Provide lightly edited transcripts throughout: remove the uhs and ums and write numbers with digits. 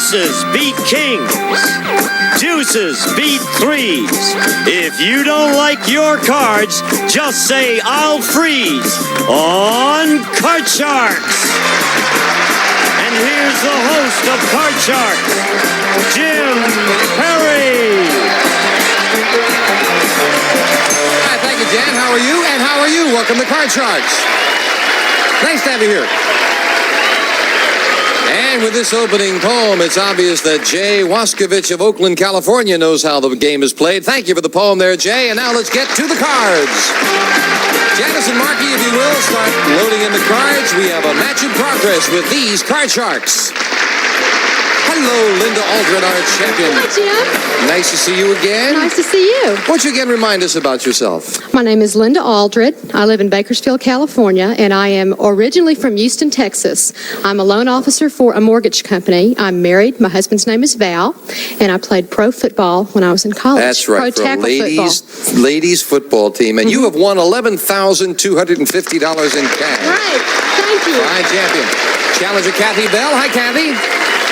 Aces beat kings. Deuces beat threes. If you don't like your cards, just say I'll freeze on Card Sharks. And here's the host of Card Sharks, Jim Perry. Hi, thank you, Jan. How are you? And how are you? Welcome to Card Sharks. Nice to have you here. And with this opening poem, it's obvious that Jay Waskovich of Oakland, California knows how the game is played. Thank you for the poem there, Jay. And now let's get to the cards. Janice and Marky, if you will, start loading in the cards. We have a match in progress with these Card Sharks. Hello, Linda Aldred, our champion. Hi, Jim. Nice to see you again. Nice to see you. Why don't you again remind us about yourself? My name is Linda Aldred. I live in Bakersfield, California, and I am originally from Houston, Texas. I'm a loan officer for a mortgage company. I'm married. My husband's name is Val, and I played pro football when I was in college. That's right, pro for a ladies football team. And you have won $11,250 in cash. Right. Thank you. Fine champion. Challenger Kathy Bell. Hi, Kathy.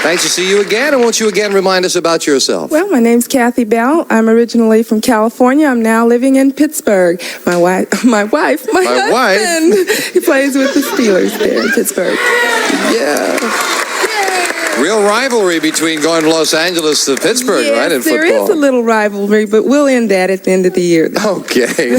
Nice to see you again. And won't you again remind us about yourself? Well, my name's Kathy Bell. I'm originally from California. I'm now living in Pittsburgh. My husband, he plays with the Steelers there in Pittsburgh. Yeah. Real rivalry between going from Los Angeles to Pittsburgh, right, in football? There is a little rivalry, but we'll end that at the end of the year. Okay.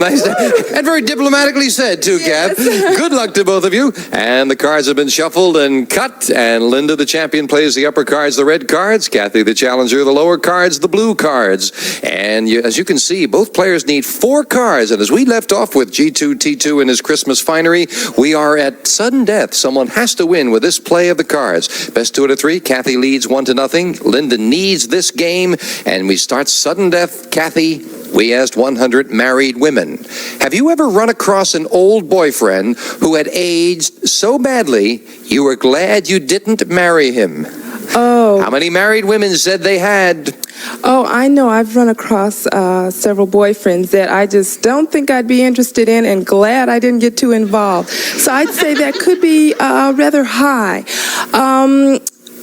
Nice. And very diplomatically said, too, Kath. Good luck to both of you. And the cards have been shuffled and cut. And Linda, the champion, plays the upper cards, the red cards. Kathy, the challenger, the lower cards, the blue cards. And as you can see, both players need 4 cards. And as we left off with G2T2 in his Christmas finery, we are at sudden death. Someone has to win with this play of the cards. Best 2 out of 3. Kathy leads 1-0. Linda needs this game, and we start sudden death. Kathy, we asked 100 married women. Have you ever run across an old boyfriend who had aged so badly you were glad you didn't marry him? Oh. How many married women said they had? Oh, I know. I've run across several boyfriends that I just don't think I'd be interested in, and glad I didn't get too involved. So I'd say that could be rather high.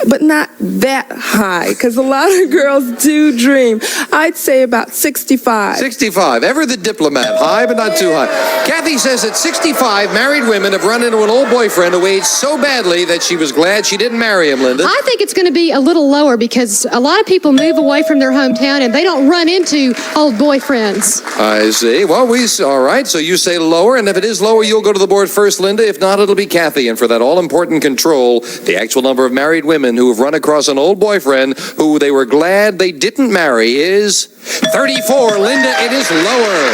But not that high, because a lot of girls do dream. I'd say about 65. 65. Ever the diplomat. High, but not too high. Kathy says at 65, married women have run into an old boyfriend who aged so badly that she was glad she didn't marry him, Linda. I think it's going to be a little lower because a lot of people move away from their hometown and they don't run into old boyfriends. I see. Well, all right. So you say lower, and if it is lower, you'll go to the board first, Linda. If not, it'll be Kathy. And for that all-important control, the actual number of married women who have run across an old boyfriend who they were glad they didn't marry is 34. Linda, it is lower.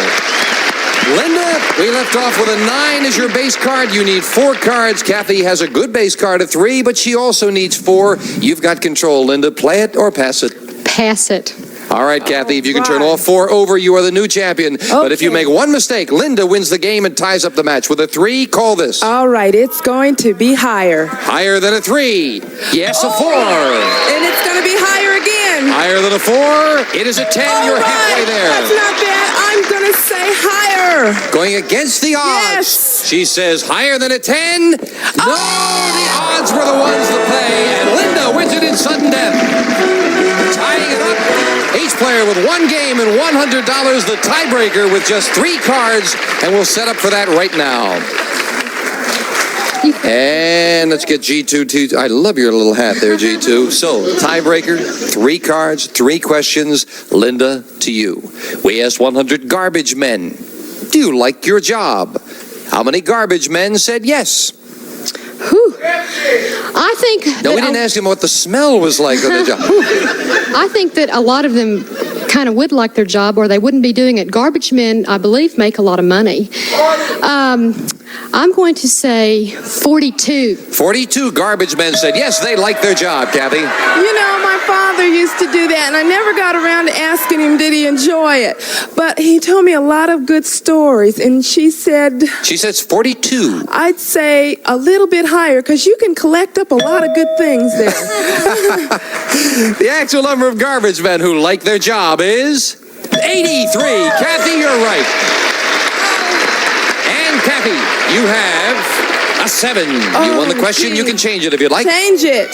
Linda, we left off with a 9 as your base card. You need 4 cards. Kathy has a good base card of 3, but she also needs 4. You've got control, Linda. Play it or pass it? Pass it. All right, Kathy, if you can turn all 4 over, you are the new champion. Okay. But if you make one mistake, Linda wins the game and ties up the match. With a 3, call this. All right, it's going to be higher. Higher than a 3. Yes, a 4. And it's going to be higher again. Higher than a 4. It is a 10. All You're right. halfway there. That's not bad. I'm going to say higher. Going against the odds. Yes. She says higher than a 10. No, the odds were the ones to play. And Linda wins it in sudden death. Tying it up. Each player with 1 game and $100, the tiebreaker with just 3 cards, and we'll set up for that right now. And let's get G2. I love your little hat there, G2. So, tiebreaker, 3 cards, 3 questions. Linda, to you. We asked 100 garbage men, do you like your job? How many garbage men said yes? Whew. I think... No, we didn't ask him what the smell was like on the job. I think that a lot of them kind of would like their job or they wouldn't be doing it. Garbage men, I believe, make a lot of money. I'm going to say 42. 42 garbage men said yes, they like their job, Kathy. You know, my father used to do that, and I never got around to asking him, did he enjoy it? But he told me a lot of good stories, and she said... She says 42. I'd say a little bit higher, because you can collect up a lot of good things there. The actual number of garbage men who like their job is 83. Kathy, you're right. And Kathy, you have A 7. You won the question. You can change it if you'd like. Change it.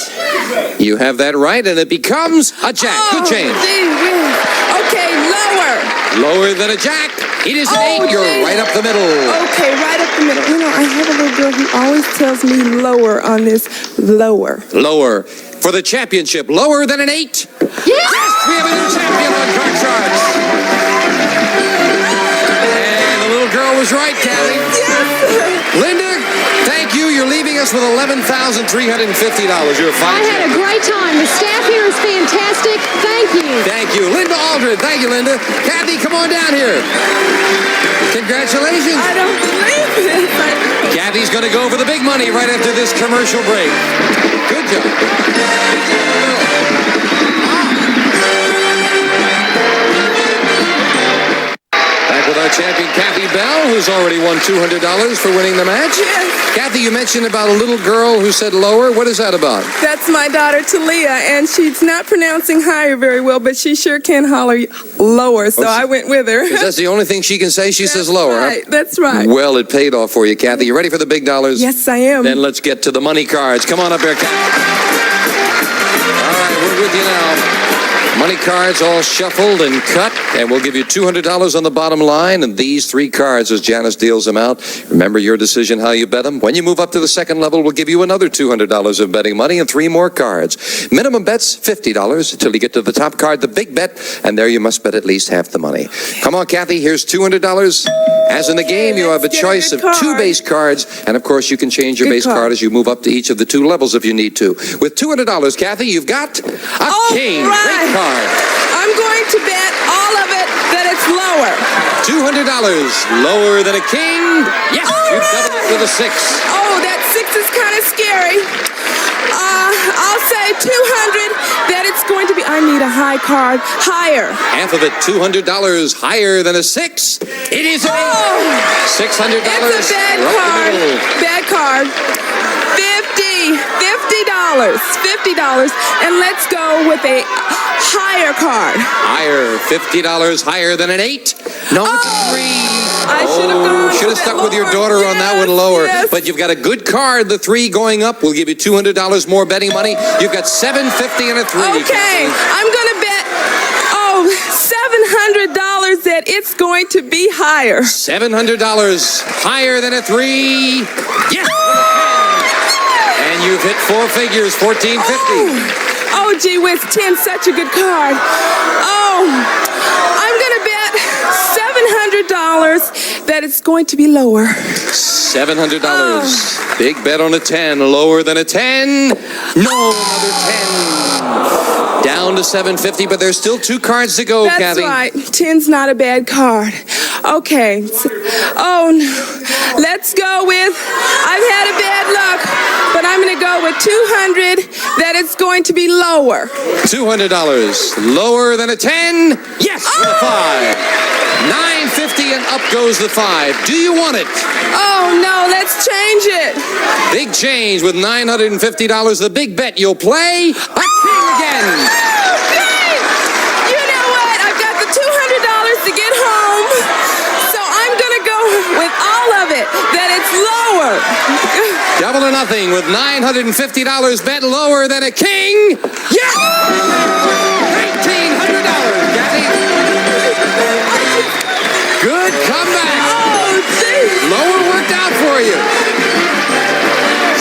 You have that right, and it becomes a jack. Good change. Okay, lower. Lower than a jack. It is an 8. You're right up the middle. Okay, right up the middle. You know, I have a little girl who always tells me lower on this. Lower. Lower. For the championship, lower than an 8. Yes! Yes, we have a new champion on Card Sharks. And the little girl was right, Kathy. Yes. Linda, thank you. You're leaving us with $11,350. You're a fine I had a great time. The staff here is fantastic. Thank you. Thank you. Linda Aldred. Thank you, Linda. Kathy, come on down here. Congratulations. I don't believe this. Kathy's going to go for the big money right after this commercial break. Good job. Back with our champion, Kathy Bell, who's already won $200 for winning the match. Yes. Kathy, you mentioned about a little girl who said lower. What is that about? That's my daughter, Talia, and she's not pronouncing higher very well, but she sure can holler lower, so I went with her. Is that the only thing she can say? She says lower. Right, that's right. Well, it paid off for you, Kathy. You ready for the big dollars? Yes, I am. Then let's get to the money cards. Come on up here, Kathy. All right, we're with you now. Money cards all shuffled and cut, and we'll give you $200 on the bottom line, and these 3 cards as Janice deals them out. Remember your decision how you bet them. When you move up to the second level, we'll give you another $200 of betting money and 3 more cards. Minimum bet's $50 until you get to the top card, the big bet, and there you must bet at least half the money. Come on, Kathy, here's $200. As in the game, you have a choice of 2 base cards, and of course, you can change your base card as you move up to each of the 2 levels if you need to. With $200, Kathy, you've got a king. Great card. I'm going to bet all of it that it's lower. $200 lower than a king. Yes, you doubled it with a 6. Oh, that 6 is kind of scary. I'll say 200 that it's going to be. I need a high card. Higher. Half of it, $200 higher than a 6. It is an 8. $600. It's a bad card. Bad card. $50. And let's go with a higher card. Higher. $50 higher than an 8. No, it's a 3. I should have stuck with your daughter on that one lower. Yes. But you've got a good card. The 3 going up. We'll give you $200 more betting money. You've got $750 and a 3. Okay, Kathy. I'm going to bet, $700 that it's going to be higher. $700 higher than a 3. Yes! And you've hit 4 figures, $1,450. Oh, gee whiz, 10's such a good card. I'm going to bet $700 that it's going to be lower. $700. Big bet on a 10. Lower than a 10. No, another 10. Down to $750, but there's still 2 cards to go, That's Kathy. right. 10's not a bad card. Okay. Let's go with, I've had a bad luck, but I'm going to go with 200 that it's going to be lower. $200. Lower than a 10. Yes, with a 5. $950 and up goes the 5. Do you want it? Oh, no, let's change it. Big change with $950. The big bet you'll play a king again. Okay. You know what? I've got the $200 to get home, so I'm going to go with all of it, that it's lower. Double or nothing with $950 bet lower than a king. Yes! $1,900, Kathy. Good comeback. Oh, geez. Lower worked out for you.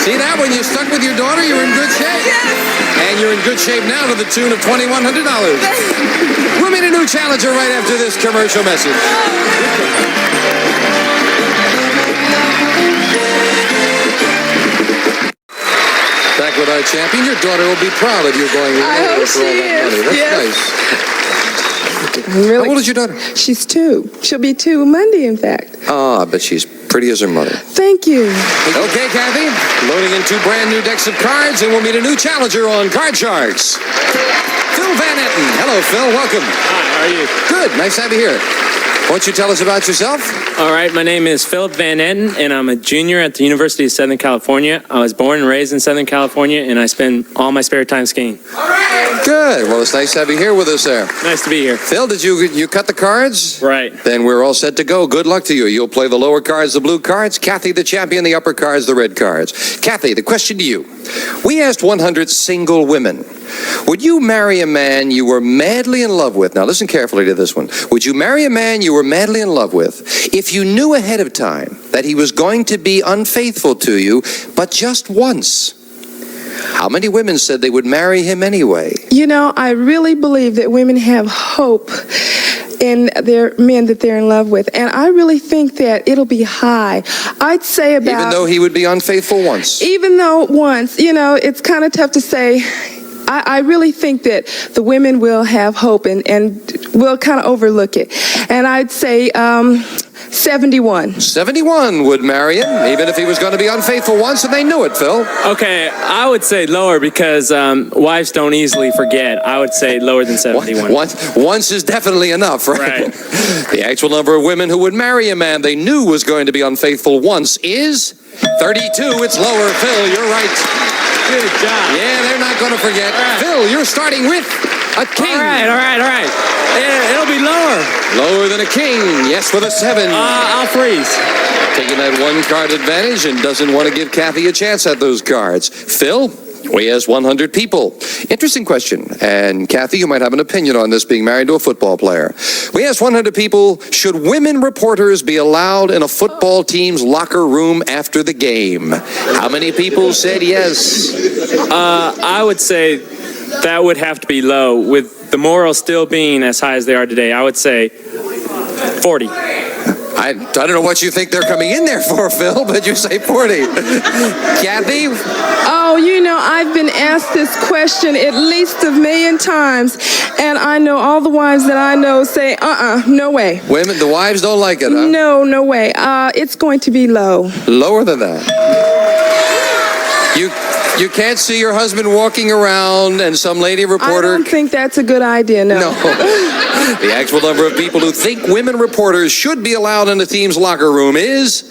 See that? When you stuck with your daughter, you're in good shape. Yes. And you're in good shape now to the tune of $2,100. We'll meet a new challenger right after this commercial message. Back with our champion. Your daughter will be proud of you going I hope for all she that money. is. That's Yes. nice. Really? How old is your daughter? She's 2. She'll be 2 Monday, in fact. Ah, but she's pretty as her mother. Thank you. Okay, Kathy. Loading in 2 brand new decks of cards, and we'll meet a new challenger on Card Sharks. Phil Van Etten. Hello, Phil. Welcome. Hi, how are you? Good. Nice to have you here. don't you tell us about yourself? All right, my name is Philip Van Etten, and I'm a junior at the University of Southern California. I was born and raised in Southern California, and I spend all my spare time skiing. Good. Well, it's nice to have you here with us there. Nice to be here. Phil, did you cut the cards? Right. Then we're all set to go. Good luck to you. You'll play the lower cards, the blue cards. Kathy, the champion, the upper cards, the red cards. Kathy, the question to you. We asked 100 single women, would you marry a man you were madly in love with? Now listen carefully to this one. Would you marry a man you were madly in love with if you knew ahead of time that he was going to be unfaithful to you, but just once? How many women said they would marry him anyway? You know, I really believe that women have hope in their men that they're in love with. And I really think that it'll be high. I'd say about... Even though he would be unfaithful once? Even though once, you know, it's kind of tough to say. I really think that the women will have hope and will kind of overlook it. And I'd say 71. 71 would marry him, even if he was going to be unfaithful once, and they knew it, Phil. Okay, I would say lower because wives don't easily forget. I would say lower than 71. Once is definitely enough, right? The actual number of women who would marry a man they knew was going to be unfaithful once is 32. It's lower. Phil, you're right. Good job. Yeah, they're not going to forget. Right. Phil, you're starting with a king. All right. Yeah, it'll be lower. Lower than a king. Yes, with a 7. I'll freeze. Taking that one card advantage and doesn't want to give Kathy a chance at those cards. Phil, we asked 100 people. Interesting question. And Kathy, you might have an opinion on this, being married to a football player. We asked 100 people, should women reporters be allowed in a football team's locker room after the game? How many people said yes? I would say that would have to be low. With the morals still being as high as they are today, I would say 40. I don't know what you think they're coming in there for, Phil, but you say 40. Kathy? Oh, you know, I've been asked this question at least a million times, and I know all the wives that I know say, no way. Women, the wives don't like it, huh? No way. It's going to be low. Lower than that. You can't see your husband walking around and some lady reporter... I don't think that's a good idea, no. The actual number of people who think women reporters should be allowed in the team's locker room is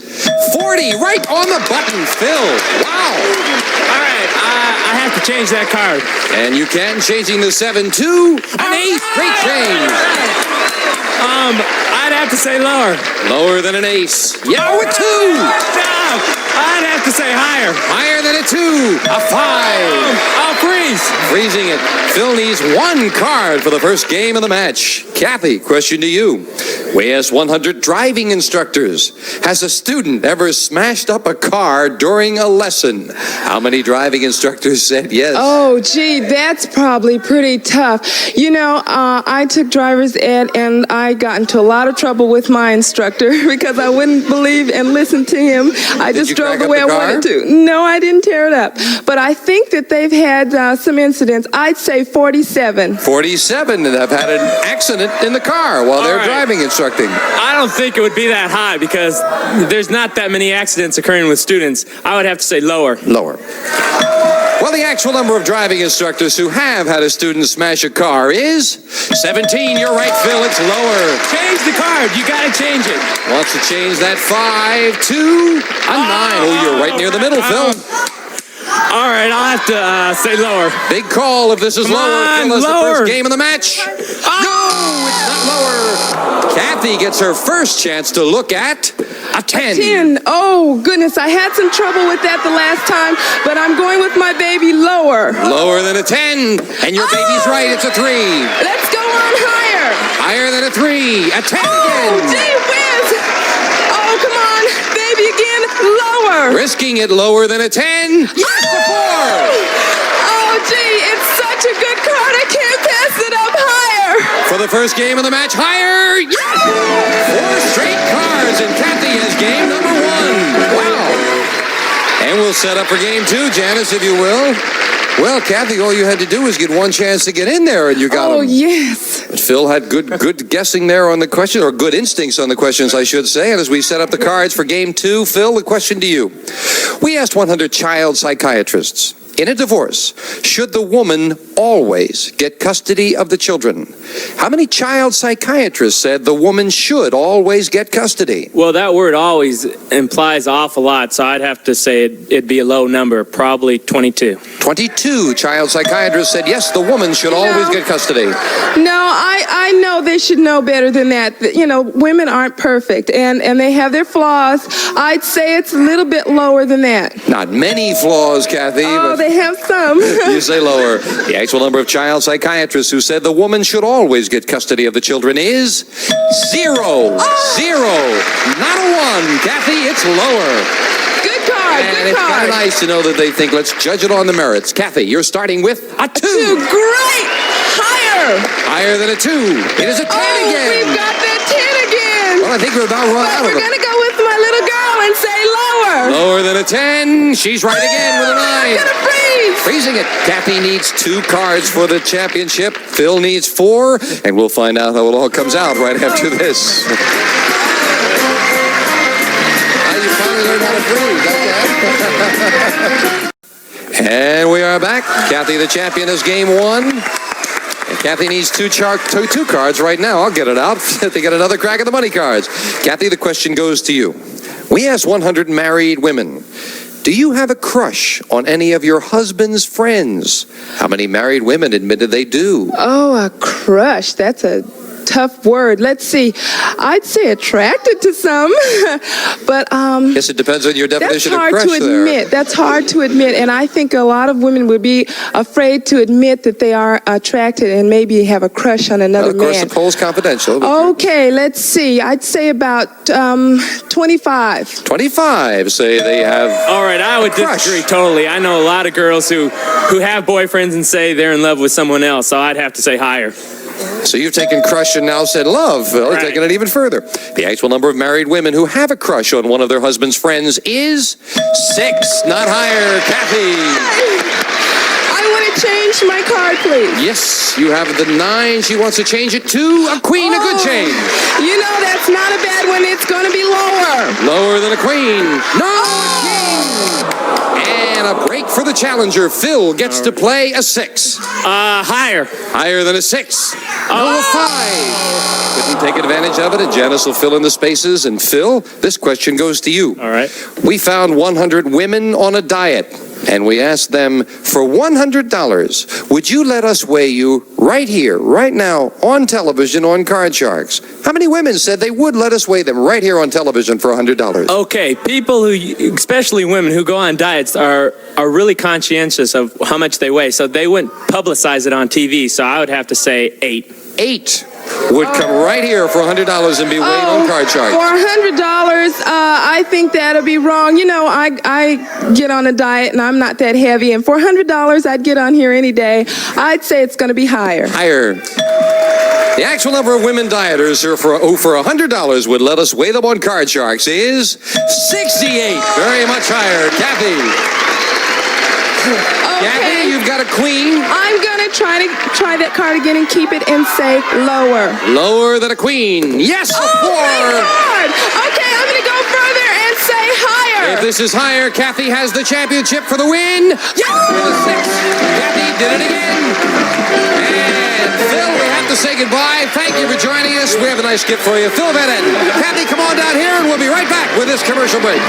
40. Right on the button, Phil. Wow. All right, I have to change that card. And you can, changing the 7 to an 8. Great change. I'd have to say lower. Lower than an ace. Yeah, with 2. I'd have to say higher. Higher than a 2. A 5. I'll freeze. Freezing it. Phil needs 1 card for the first game of the match. Kathy, question to you. We asked 100 driving instructors. Has a student ever smashed up a car during a lesson? How many driving instructors said yes? Oh, gee, that's probably pretty tough. You know, I took driver's ed, and I got into a lot of trouble with my instructor because I wouldn't believe and listen to him. I just drove the way I wanted to. No, I didn't tear it up. But I think that they've had some incidents. I'd say 47. 47 that have had an accident in the car while they're driving instructing. I don't think it would be that high because there's not that many accidents occurring with students. I would have to say lower. Lower. Well, the actual number of driving instructors who have had a student smash a car is 17. You're right, Phil. It's lower. Change the card. You got to change it. Wants to change that 5 to a 9. Oh, you're right near the middle, Phil. All right, I'll have to say lower. Big call if this is lower. Phil, that's the first game of the match. Oh. No, it's not lower. Kathy gets her first chance to look at a 10. 10. Oh, goodness. I had some trouble with that the last time, but I'm going with my baby lower. Lower than a 10. And your baby's right. It's a 3. Let's go on higher. Higher than a 3. A 10 again. Oh, gee whiz. Oh, come on. Baby again. Lower. Risking it lower than a 10. Yes, a 4. Oh, gee. It's such a good card. I can't pass it up higher. For the first game of the match, higher. Yes! 4 straight cards, and Kathy has game number 1. Wow. And we'll set up for game 2, Janice, if you will. Well, Kathy, all you had to do was get 1 chance to get in there, and you got him. Oh, yes. But Phil had good guessing there on the question, or good instincts on the questions, I should say. And as we set up the cards for game 2, Phil, the question to you. We asked 100 child psychiatrists. In a divorce, should the woman always get custody of the children? How many child psychiatrists said the woman should always get custody? Well, that word always implies an awful lot, so I'd have to say it'd be a low number, probably 22. 22 child psychiatrists said yes, the woman should always get custody. No, I know they should know better than that. You know, women aren't perfect, and they have their flaws. I'd say it's a little bit lower than that. Not many flaws, Kathy. Oh, but they have some. you say lower. The actual number of child psychiatrists who said the woman should always get custody of the children is 0. Zero. Not a 1. Kathy, it's lower. Good card, And good it's kind card. of nice to know that they think, let's judge it on the merits. Kathy, you're starting with a 2. Great! Higher! Higher than a 2. It is a 10 again. We've got that 10 again. Well, I think we're about run out But of we're them. going to go with my little girl and say lower. Lower than a 10. She's right again with a 9. I'm going to freeze. Freezing it. Kathy needs 2 cards for the championship. Phil needs 4. And we'll find out how it all comes out right after this. Now you finally learned how to freeze. And we are back. Kathy, the champion, is game 1. And Kathy needs two cards right now. I'll get it out to get another crack at the money cards. Kathy, the question goes to you. We asked 100 married women, do you have a crush on any of your husband's friends? How many married women admitted they do? Oh, a crush. That's a tough word. Let's see. I'd say attracted to some, but Guess it depends on your that's definition of hard crush to admit. there. That's hard to admit, and I think a lot of women would be afraid to admit that they are attracted and maybe have a crush on another Of course, man. the poll's confidential. Okay, let's see. I'd say about 25. 25 say they have. All right, I would Crush. disagree totally. I know a lot of girls who have boyfriends and say they're in love with someone else, so I'd have to say higher. So you've taken crush and now said love. Well, Right. taking it even further. The actual number of married women who have a crush on one of their husband's friends is 6, not higher. Kathy. I want to change my card, please. Yes, you have the 9. She wants to change it to a queen, a good change. You know, that's not a bad one. It's going to be lower. Lower than a queen. No, a king. And a break for the challenger. Phil gets to play a 6. Higher. Higher than a 6. No, a 5. Couldn't take advantage of it, and Janice will fill in the spaces. And Phil, this question goes to you. All right. We found 100 women on a diet, and we asked them, for $100, would you let us weigh you right here, right now, on television on Card Sharks? How many women said they would let us weigh them right here on television for $100? Okay, people who, especially women who go on diets, are really conscientious of how much they weigh, so they wouldn't publicize it on TV, so I would have to say 8. 8 would come right here for $100 and be weighed on Card Sharks. For $100, I think that'll be wrong. You know, I get on a diet and I'm not that heavy, and for $100, I'd get on here any day. I'd say it's going to be higher. Higher. The actual number of women dieters who for $100 would let us weigh them on Card Sharks is 68. Very much higher. Kathy. Kathy, you've got a queen. I'm going to try that card again and keep it and say lower. Lower than a queen. Yes, a 4. Thank God. Okay, I'm going to go further and say higher. If this is higher, Kathy has the championship for the win. Yes, with a 6. Kathy did it again. And Phil, we have to say goodbye. Thank you for joining us. We have a nice gift for you. Phil Bennett. Kathy, come on down here, and we'll be right back with this commercial break.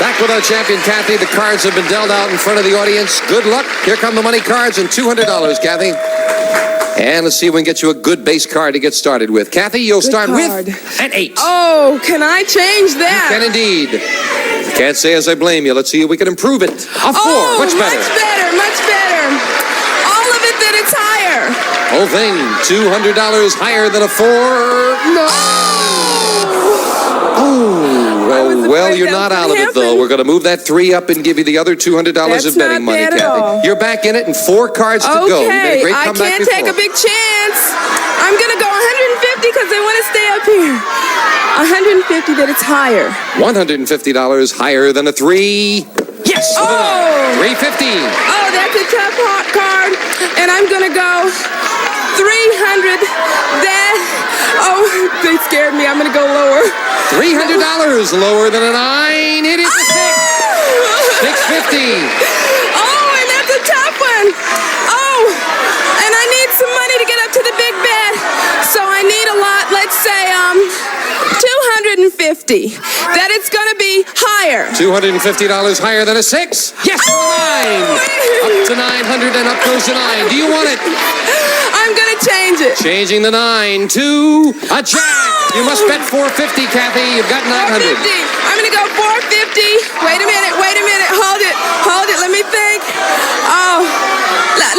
Back with our champion, Kathy. The cards have been dealt out in front of the audience. Good luck. Here come the money cards and $200, Kathy. And let's see if we can get you a good base card to get started with. Kathy, you'll start card. with an 8. Oh, can I change that? Can indeed. Can't say as I blame you. Let's see if we can improve it. A 4. Oh, Much better. Much better, much better. All of it that it's higher. Whole thing, $200 higher than a 4. No. Well, you're not out of it, though. We're going to move that 3 up and give you the other $200 of That's betting not money, bad at Kathy. all. You're back in it and 4 cards to go. You made a great I comeback can't take a big chance. I'm going to go 150 because I want to stay up here. 150 that it's higher. $150 higher than a 3. Yes! Oh! 350. Oh, that's a tough hot card. And I'm going to go 300. That, oh, it's scared me. I'm going to go lower. $300 lower than a 9. It is a 6. 650. Oh, and that's a tough one. Oh, and I need some money to get up to the big bed. So I need a lot. Let's say 250. That it's going to be higher. $250 higher than a 6. Yes, 9. Up to 900 and up goes the 9. Do you want it? I'm going to change it. Changing the 9 to a jack. You must bet 450, Kathy. You've got 900. 450. I'm going to go 450. Wait a minute. Hold it. Let me think. Oh,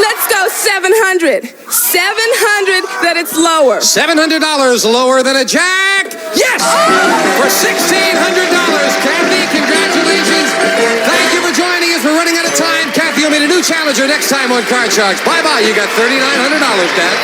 let's go 700. 700 that it's lower. $700 lower than a jack. Yes! For $1,600. Kathy, congratulations. Thank you for joining us. We're running out of time. Kathy will meet a new challenger next time on Card Sharks. Bye-bye. You got $3,900, Dad.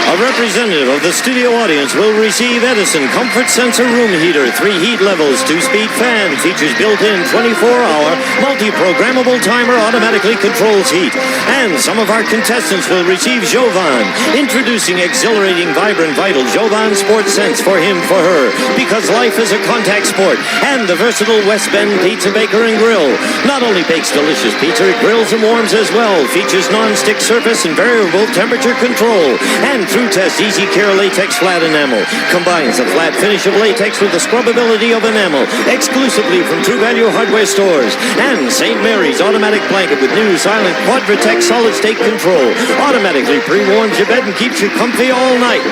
A representative of the studio audience will receive Edison Comfort Sensor Room Heater, 3 heat levels, 2-speed fan, features built-in 24-hour, multi-programmable timer, automatically controls heat. And some of our contestants will receive Jovan, introducing exhilarating, vibrant, vital Jovan Sports Sense for him, for her, because life is a contact sport. And the versatile West Bend Pizza Baker and Grill not only bakes delicious pizza, it grills and warms as well, features non-stick surface and variable temperature control, and True Test Easy Care Latex Flat Enamel combines the flat finish of latex with the scrubbability of enamel, exclusively from True Value hardware stores. And St. Mary's Automatic Blanket with new silent Quadratec solid state control automatically pre-warms your bed and keeps you comfy all night.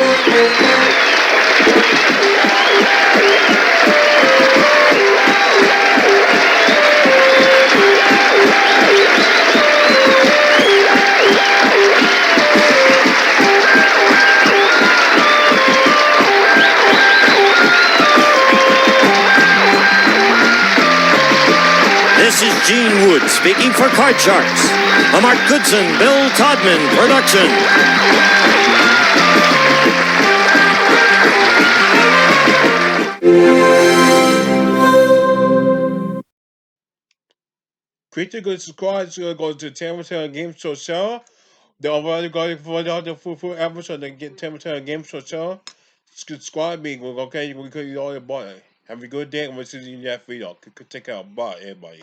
This is Gene Wood speaking for Card Sharks, a Mark Goodson, Bill Todman production. Critical squad go to Terence Game Show Show. They're already going for the full episode and get Terence Game Show Show. Squad being okay, we could all bought it. Have a good day and we'll see you in that video. Take care. Bye, everybody.